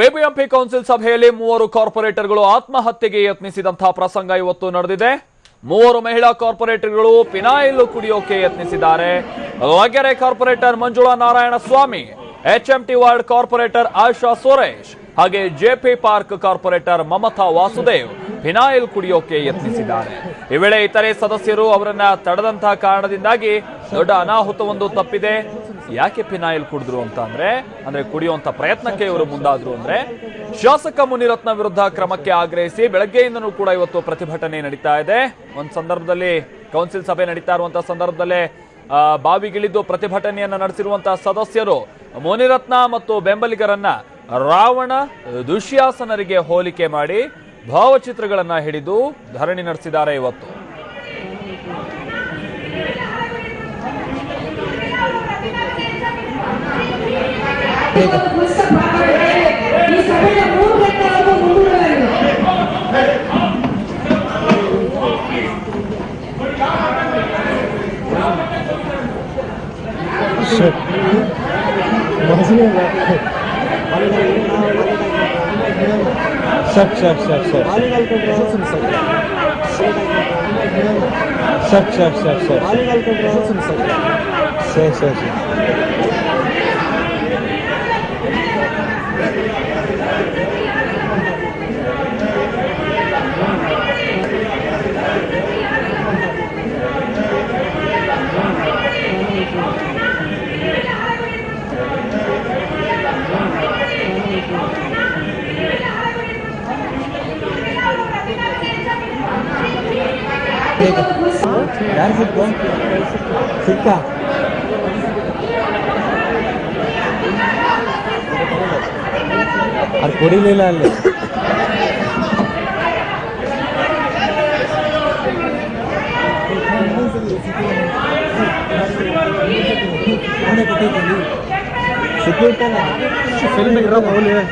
BBMP council ಸಭೆಯಲ್ಲಿ 3 ಕಾರ್ಪೊರೇಟರ್ಗಳು ಆತ್ಮಹತ್ಯೆಗೆ ಯತ್ನಿಸಿದಂತಹ ಪ್ರಸಂಗ ಇವತ್ತು ನಡೆದಿದೆ. 3 ಮಹಿಳಾ ಕಾರ್ಪೊರೇಟರ್ಗಳು ಪಿನಾಯಿಲ್ ಕುಡಿಯೋಕೆ ಯತ್ನಿಸಿದ್ದಾರೆ. Laggere corporator Manjula Narayanaswamy, HMT ward corporator Asha Suresh ಹಾಗೆ JP park corporator Mamata Vasudev phenyl ಕುಡಿಯೋಕೆ ಯತ್ನಿಸಿದ್ದಾರೆ. ಈ ವೇಳೆ ಇತರೆ ಸದಸ್ಯರು ಅವರನ್ನ ತಡೆದಂತಹ ಕಾರಣದಿಂದಾಗಿ ದೊಡ್ಡ ಅನಾಹುತವೊಂದು ತಪ್ಪಿದೆ. ಯಾಕೆ ಪಿನಾಯಿಲ್ ಕುಡಿದ್ರು ಅಂದ್ರೆ ಕುಡಿಯುವಂತ ಪ್ರಯತ್ನಕ್ಕೆ ಇವರು ಮುಂದಾದ್ರು ಅಂದ್ರೆ ಶಾಸಕ ಮುನಿರತ್ನ ವಿರುದ್ಧ ಕ್ರಮಕ್ಕೆ ಆಗ್ರಹಿಸಿ ಬೆಳಗ್ಗೆಯಿಂದನೂ ಕೂಡ ಇವತ್ತು ಪ್ರತಿಭಟನೆ ನಡೀತಾ ಇದೆ. ಒಂದು ಸಂದರ್ಭದಲ್ಲಿ ಕೌನ್ಸಿಲ್ ಸಭೆ ನಡೀತಾ ಇರುವಂತಹ ಸಂದರ್ಭದಲ್ಲೇ ಬಾವಿಗಿಳಿದು ಪ್ರತಿಭಟನೆಯನ್ನ ನಡೆಸಿರುವಂತಹ ಸದಸ್ಯರು ಮುನಿರತ್ನ ಮತ್ತು ಬೆಂಬಲಿಗರನ್ನ ರಾವಣ ದುಶ್ಯಾಸನರಿಗೆ ಹೋಲಿಕೆ ಮಾಡಿ ಭಾವಚಿತ್ರಗಳನ್ನ ಹಿಡಿದು ಧರಣಿ ನಡೆಸಿದ್ದಾರೆ. ಇವತ್ತು यार सिक्का और कोड़ी ले ला ले फिल्म में गिरा माहौल है.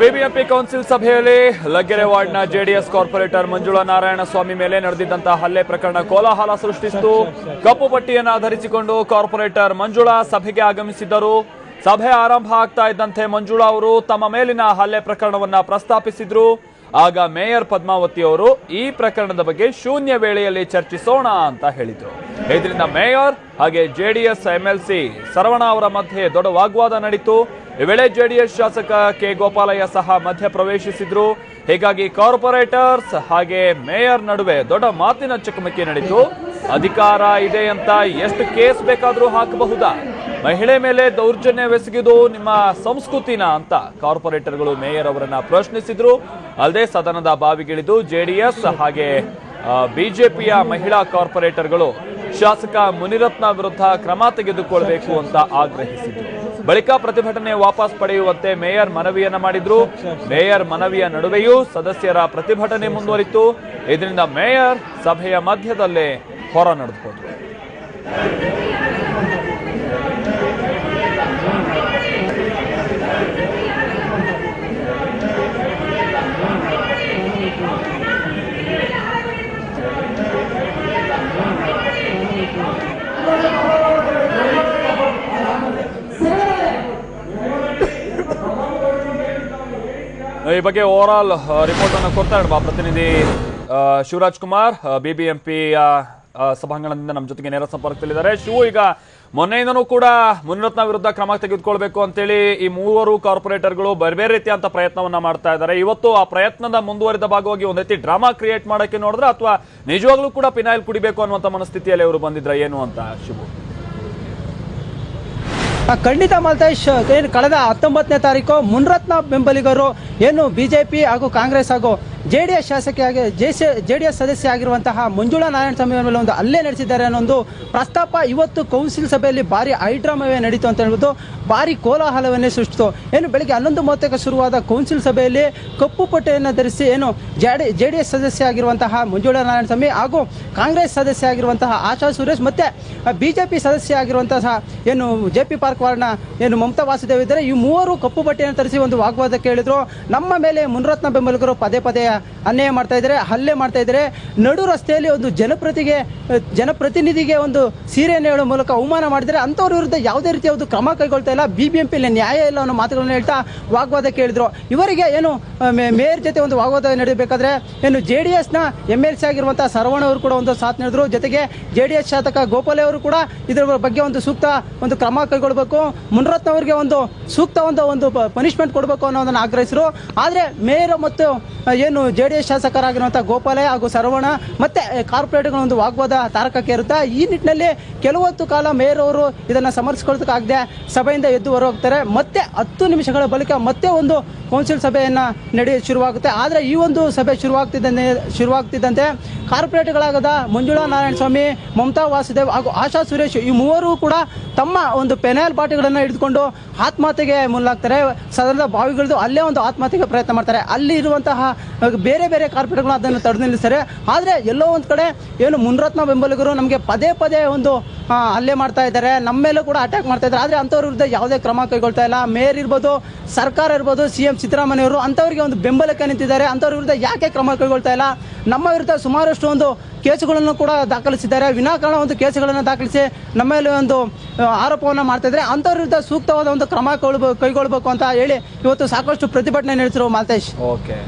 ಬಿಬಿಎಂಪಿ ಕೌನ್ಸಿಲ್ ಸಭೆಯಲ್ಲಿ ಲಗ್ಗೆರೆ ವಾರ್ಡ್ನ ಜೆಡಿಎಸ್ ಕಾರ್ಪೊರೇಟರ್ ಮಂಜುಳಾ ನಾರಾಯಣಸ್ವಾಮಿ ಮೇಲೆ ನಡೆದಿದ್ದಂತಹ ಹಲ್ಲೆ ಪ್ರಕರಣ ಕೋಲಾಹಲ ಸೃಷ್ಟಿಸಿತು. ಕಪ್ಪು ಪಟ್ಟಿಯನ್ನ ಧರಿಸಿಕೊಂಡು ಕಾರ್ಪೊರೇಟರ್ ಮಂಜುಳಾ ಸಭೆಗೆ ಆಗಮಿಸಿದ್ದರು. ಸಭೆ ಆರಂಭ ಆಗ್ತಾ ಇದ್ದಂತೆ ಮಂಜುಳಾ ಅವರು ತಮ್ಮ ಮೇಲಿನ ಹಲ್ಲೆ ಪ್ರಕರಣವನ್ನ ಪ್ರಸ್ತಾಪಿಸಿದ್ರು. ಆಗ ಮೇಯರ್ ಪದ್ಮಾವತಿ ಅವರು ಈ ಪ್ರಕರಣದ ಬಗ್ಗೆ ಶೂನ್ಯ ವೇಳೆಯಲ್ಲಿ ಚರ್ಚಿಸೋಣ ಅಂತ ಹೇಳಿದ್ರು. ಇದರಿಂದ ಮೇಯರ್ ಹಾಗೆ ಜೆಡಿಎಸ್ MLC ಸರವಣ ಅವರ ಮಧ್ಯೆ ದೊಡ್ಡ ವಾಗ್ವಾದ ನಡೀತು. ಈ ವೇಳೆ ಜೆಡಿಎಸ್ ಶಾಸಕ ಕೆ ಗೋಪಾಲಯ್ಯ ಸಹ ಮಧ್ಯ ಪ್ರವೇಶಿಸಿದ್ರು. ಹೀಗಾಗಿ ಕಾರ್ಪೊರೇಟರ್ಸ್ ಹಾಗೆ ಮೇಯರ್ ನಡುವೆ ದೊಡ್ಡ ಮಾತಿನ ಚಕಮಕಿ ನಡೆಯಿತು. ಅಧಿಕಾರ ಇದೆ ಅಂತ ಎಷ್ಟು ಕೇಸ್ ಬೇಕಾದ್ರೂ ಹಾಕಬಹುದಾ? ಮಹಿಳೆ ಮೇಲೆ ದೌರ್ಜನ್ಯವೆಸಗಿದು ನಿಮ್ಮ ಸಂಸ್ಕೃತಿನ ಅಂತ ಕಾರ್ಪೊರೇಟರ್ಗಳು ಮೇಯರ್ ಅವರನ್ನ ಪ್ರಶ್ನಿಸಿದ್ರು. ಅಲ್ಲದೆ ಸದನದ ಬಾವಿಗಿಳಿದು ಜೆಡಿಎಸ್ ಹಾಗೆ ಬಿಜೆಪಿಯ ಮಹಿಳಾ ಕಾರ್ಪೊರೇಟರ್ಗಳು ಶಾಸಕ ಮುನಿರತ್ನ ವಿರುದ್ಧ ಕ್ರಮ ತೆಗೆದುಕೊಳ್ಳಬೇಕು ಅಂತ ಆಗ್ರಹಿಸಿದ್ರು. ಬಳಿಕ ಪ್ರತಿಭಟನೆ ವಾಪಸ್ ಪಡೆಯುವಂತೆ ಮೇಯರ್ ಮನವಿಯನ್ನ ಮಾಡಿದ್ರು. ಮೇಯರ್ ಮನವಿಯ ನಡುವೆಯೂ ಸದಸ್ಯರ ಪ್ರತಿಭಟನೆ ಮುಂದುವರಿತು. ಇದರಿಂದ ಮೇಯರ್ ಸಭೆಯ ಮಧ್ಯದಲ್ಲೇ ಹೊರ ನಡೆದು ಹೋದ್ರು. ಈ ಬಗ್ಗೆ ಓವರ್ ಆಲ್ ರಿಪೋರ್ಟ್ ಅನ್ನು ಕೊಡ್ತಾ ಇರುವ ಪ್ರತಿನಿಧಿ ಶಿವರಾಜ್ ಕುಮಾರ್ ಬಿಬಿಎಂಪಿಯ ಸಭಾಂಗಣದಿಂದ ನಮ್ಮ ಜೊತೆಗೆ ನೇರ ಸಂಪರ್ಕದಲ್ಲಿದ್ದಾರೆ. ಶಿವು, ಈಗ ಮೊನ್ನೆಯಿಂದನೂ ಕೂಡ ಮುನಿರತ್ನ ವಿರುದ್ಧ ಕ್ರಮ ತೆಗೆದುಕೊಳ್ಬೇಕು ಅಂತೇಳಿ ಈ ಮೂವರು ಕಾರ್ಪೊರೇಟರ್ಗಳು ಬೇರೆ ಬೇರೆ ರೀತಿಯಂತ ಪ್ರಯತ್ನವನ್ನ ಮಾಡ್ತಾ ಇದ್ದಾರೆ. ಇವತ್ತು ಆ ಪ್ರಯತ್ನದ ಮುಂದುವರಿದ ಭಾಗವಾಗಿ ಒಂದ್ ರೀತಿ ಡ್ರಾಮಾ ಕ್ರಿಯೇಟ್ ಮಾಡಕ್ಕೆ ನೋಡಿದ್ರೆ ಅಥವಾ ನಿಜವಾಗ್ಲೂ ಕೂಡ ಪಿನಾಯಿಲ್ ಕುಡಿಬೇಕು ಅನ್ನುವಂತ ಮನಸ್ಥಿತಿಯಲ್ಲಿ ಅವರು ಬಂದಿದ್ರ ಏನು ಅಂತ ಶಿವು? ಖಂಡಿತ ಮಾಲ್ತೇಶ್, ಕಳೆದ 19ನೇ ತಾರೀಕು ಮುನಿರತ್ನ ಬೆಂಬಲಿಗರು ಏನು ಬಿಜೆಪಿ ಹಾಗೂ ಕಾಂಗ್ರೆಸ್ ಹಾಗೂ ಜೆಡಿಎಸ್ ಶಾಸಕಿಯಾಗಿ ಜೆಡಿಎಸ್ ಸದಸ್ಯ ಆಗಿರುವಂತಹ ಮಂಜುಳಾ ನಾರಾಯಣಸ್ವಾಮಿ ಮೇಲೆ ಒಂದು ಹಲ್ಲೆ ನಡೆಸಿದ್ದಾರೆ ಅನ್ನೋ ಒಂದು ಪ್ರಸ್ತಾಪ ಇವತ್ತು ಕೌನ್ಸಿಲ್ ಸಭೆಯಲ್ಲಿ ಭಾರಿ ಹೈಡ್ರಾಮವೇ ನಡೀತು ಅಂತ ಹೇಳ್ಬಿಟ್ಟು ಭಾರಿ ಕೋಲಾಹಲವನ್ನೇ ಸೃಷ್ಟಿತು. ಏನು ಬೆಳಿಗ್ಗೆ 11:30ಕ್ಕೆ ಶುರುವಾದ ಕೌನ್ಸಿಲ್ ಸಭೆಯಲ್ಲಿ ಕಪ್ಪು ಪಟ್ಟೆಯನ್ನು ಧರಿಸಿ ಏನು ಜೆಡಿಎಸ್ ಸದಸ್ಯ ಆಗಿರುವಂತಹ ಮಂಜುಳಾ ನಾರಾಯಣಸ್ವಾಮಿ ಹಾಗೂ ಕಾಂಗ್ರೆಸ್ ಸದಸ್ಯ ಆಗಿರುವಂತಹ ಆಶಾ ಸುರೇಶ್ ಮತ್ತೆ ಬಿಜೆಪಿ ಸದಸ್ಯ ಆಗಿರುವಂತಹ ಏನು ಜೆಪಿ ಪಾರ್ಕ್ ವಾರ್ಡ್ನ ಏನು ಮಮತಾ ವಾಸುದೇವ್ ಇದ್ದಾರೆ, ಈ ಮೂವರು ಕಪ್ಪು ಪಟ್ಟೆಯನ್ನು ಧರಿಸಿ ಒಂದು ವಾಗ್ವಾದಕ್ಕೆ ಹೇಳಿದ್ರು. ನಮ್ಮ ಮೇಲೆ ಮುನಿರತ್ನ ಬೆಂಬಲಿಗರು ಪದೇ ಪದೇ ಅನ್ಯಾಯ ಮಾಡ್ತಾ ಇದ್ದಾರೆ, ಹಲ್ಲೆ ಮಾಡ್ತಾ ಇದ್ದಾರೆ. ನಡು ರಸ್ತೆಯಲ್ಲಿ ಒಂದು ಜನಪ್ರತಿನಿಧಿಗೆ ಒಂದು ಸೀರೆಯನ್ನು ಹೇಳುವ ಮೂಲಕ ಅವಮಾನ ಮಾಡಿದರೆ ಅಂಥವ್ರ ವಿರುದ್ಧ ಯಾವುದೇ ರೀತಿಯ ಒಂದು ಕ್ರಮ ಕೈಗೊಳ್ತಾ ಇಲ್ಲ, ಬಿಬಿಎಂಪಿಯಲ್ಲಿ ನ್ಯಾಯ ಇಲ್ಲ ಅನ್ನೋ ಮಾತುಗಳನ್ನು ಹೇಳ್ತಾ ವಾಗ್ವಾದಕ್ಕೆ ಹೇಳಿದ್ರು. ಇವರಿಗೆ ಏನು ಮೇಯರ್ ಜೊತೆ ಒಂದು ವಾಗ್ವಾದ ನಡೆಯಬೇಕಾದ್ರೆ ಏನು ಜೆಡಿಎಸ್ನ MLC ಆಗಿರುವಂತಹ ಸರವಣ ಅವರು ಕೂಡ ಒಂದು ಸಾಥ್ ನೀಡಿದ್ರು. ಜೊತೆಗೆ ಜೆಡಿಎಸ್ ಶಾಸಕ ಗೋಪಾಲಯ್ಯ ಅವರು ಕೂಡ ಇದರ ಬಗ್ಗೆ ಒಂದು ಸೂಕ್ತ ಒಂದು ಕ್ರಮ ಕೈಗೊಳ್ಳಬೇಕು, ಮುನಿರತ್ನ ಅವರಿಗೆ ಒಂದು ಸೂಕ್ತ ಒಂದು ಪನಿಷ್ಮೆಂಟ್ ಕೊಡಬೇಕು ಅನ್ನೋದನ್ನು ಆಗ್ರಹಿಸಿದ್ರು. ಆದರೆ ಮೇಯರ್ ಮತ್ತು ಏನು ಜೆಡಿಎಸ್ ಶಾಸಕರಾಗಿರುವಂತಹ ಗೋಪಾಲಯ್ಯ ಹಾಗೂ ಸರವಣ ಮತ್ತೆ ಕಾರ್ಪೊರೇಟ್ಗಳ ಒಂದು ವಾಗ್ವಾದ ತಾರಕಕ್ಕೆ ಇರುತ್ತೆ. ಈ ನಿಟ್ಟಿನಲ್ಲಿ ಕೆಲವೊತ್ತು ಕಾಲ ಮೇಯರ್ ಅವರು ಇದನ್ನು ಸಮರ್ಥಿಸಿಕೊಳ್ಳೋದಕ್ಕಾಗದೆ ಸಭೆಯಿಂದ ಎದ್ದು ಹೊರಹೋಗ್ತಾರೆ. ಮತ್ತೆ 10 ನಿಮಿಷಗಳ ಬಳಿಕ ಮತ್ತೆ ಒಂದು ಕೌನ್ಸಿಲ್ ಸಭೆಯನ್ನ ಶುರುವಾಗುತ್ತೆ. ಆದರೆ ಈ ಒಂದು ಸಭೆ ಶುರುವಾಗ್ತಿದ್ದಂತೆ ಕಾರ್ಪೊರೇಟ್ಗಳಾದ ಮಂಜುಳಾ ನಾರಾಯಣಸ್ವಾಮಿ, ಮಮತಾ ವಾಸುದೇವ್ ಹಾಗೂ ಆಶಾ ಸುರೇಶ್ ಈ ಮೂವರು ಕೂಡ ತಮ್ಮ ಒಂದು ಪೆನಾಯಿಲ್ ಬಾಟಲಿಗಳನ್ನು ಹಿಡಿದುಕೊಂಡು ಆತ್ಮಹತ್ಯೆಗೆ ಮುಂದಾಗ್ತಾರೆ. ಸದನದ ಬಾವಿಗಿಳಿದು ಅಲ್ಲೇ ಒಂದು ಆತ್ಮಹತ್ಯೆಗೆ ಪ್ರಯತ್ನ ಮಾಡ್ತಾರೆ. ಅಲ್ಲಿ ಇರುವಂತಹ ಬೇರೆ ಬೇರೆ ಕಾರ್ಪೊರೇಟ್ಗಳು ಅದನ್ನು ತಡೆದು ನಿಲ್ಲಿಸ್ತಾರೆ. ಆದರೆ ಎಲ್ಲೋ ಒಂದು ಕಡೆ ಏನು ಮುನಿರತ್ನ ಬೆಂಬಲಿಗರು ನಮಗೆ ಪದೇ ಪದೇ ಒಂದು ಹಲ್ಲೆ ಮಾಡ್ತಾ ಇದ್ದಾರೆ, ನಮ್ಮ ಮೇಲೂ ಕೂಡ ಅಟ್ಯಾಕ್ ಮಾಡ್ತಾ ಇದ್ದಾರೆ. ಆದರೆ ಅಂಥವ್ರ ವಿರುದ್ಧ ಯಾವುದೇ ಕ್ರಮ ಕೈಗೊಳ್ತಾ ಇಲ್ಲ. ಮೇಯರ್ ಇರ್ಬೋದು, ಸರ್ಕಾರ ಇರ್ಬೋದು, CM ಸಿದ್ದರಾಮಯ್ಯ ಅವರು ಅಂಥವರಿಗೆ ಒಂದು ಬೆಂಬಲಕ್ಕೆ ನಿಂತಿದ್ದಾರೆ. ಅಂಥವ್ರ ವಿರುದ್ಧ ಯಾಕೆ ಕ್ರಮ ಕೈಗೊಳ್ತಾ ಇಲ್ಲ? ನಮ್ಮ ವಿರುದ್ಧ ಸುಮಾರಷ್ಟು ಒಂದು ಕೇಸುಗಳನ್ನು ಕೂಡ ದಾಖಲಿಸಿದ್ದಾರೆ. ವಿನಾಕಾರಣ ಒಂದು ಕೇಸುಗಳನ್ನು ದಾಖಲಿಸಿ ನಮ್ಮ ಮೇಲೆ ಒಂದು ಆರೋಪವನ್ನು ಮಾಡ್ತಾ ಇದ್ದಾರೆ. ಅಂಥವ್ರ ವಿರುದ್ಧ ಸೂಕ್ತವಾದ ಒಂದು ಕ್ರಮ ಕೈಗೊಳ್ಳಬೇಕು ಅಂತ ಹೇಳಿ ಇವತ್ತು ಸಾಕಷ್ಟು ಪ್ರತಿಭಟನೆ ನಡೆಸಿರುವ ಮಾಲ್ತೇಶ್. ಓಕೆ.